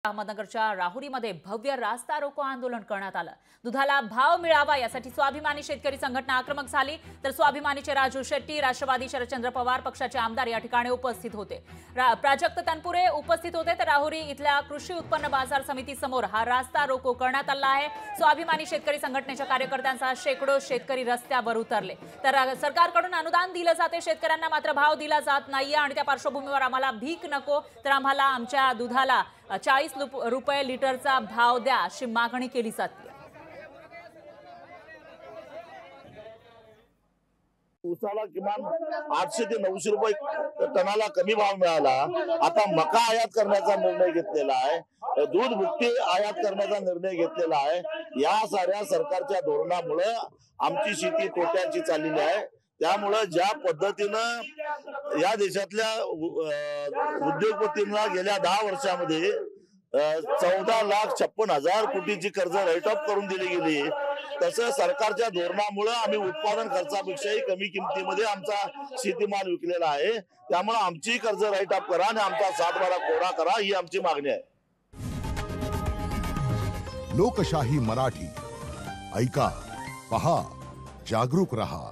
अहमदनगरच्या राहुरीमध्ये भव्य रास्ता रोको आंदोलन करण्यात आलं। दुधाला भाव मिळावा यासाठी स्वाभिमानी शेतकरी संघटना आक्रमक झाली, तर स्वाभिमानीचे राजू शेट्टी, राष्ट्रवादी शरदचंद्र पवार पक्षाचे आमदार या ठिकाणी उपस्थित होते। प्राजक्त तनपुरे उपस्थित होते, तर राहुरी इथल्या कृषी उत्पन्न बाजार समिती समोर हा रास्ता रोको करण्यात आला आहे। स्वाभिमानी शेतकरी संघटनेच्या कार्यकर्त्यांचा शेकडो शेतकरी रस्त्यावर उतरले। तर सरकारकडून अनुदान दिलं जाते, शेतकऱ्यांना मात्र भाव दिला जात नाहीये आणि त्या पार्श्वभूमीवर आम्हाला भीक नको, तर आम्हाला आमच्या दुधाला 40 रुपये लिटरचा भाव द्या अशी मागणी केली जाते। उसाला किमान 800 ते 900 रुपये टनाला कमी भाव मिळाला। आता मका आयात करण्याचा निर्णय घेतलेला आहे, दूध भुकटी आयात करण्याचा निर्णय घेतलेला आहे। या साऱ्या सरकारच्या धोरणामुळे आमची शेती तोट्याची चाललेली आहे। त्यामुळे ज्या पद्धतीनं या देशातल्या उद्योगपतींना गेल्या 10 वर्षामध्ये 14,56,000 कोटीची कर्ज राईट ऑफ करून दिली गेली, तसं सरकारच्या धोरणामुळे आम्ही उत्पादन खर्चापेक्षाही कमी किमतीमध्ये आमचा शेतीमाल विकलेला आहे। त्यामुळे आमची कर्ज राईट ऑफ करा आणि आमचा 7/12 कोरा करा ही आमची मागणी आहे। लोकशाही मराठी ऐका, पहा, जागरूक रहा।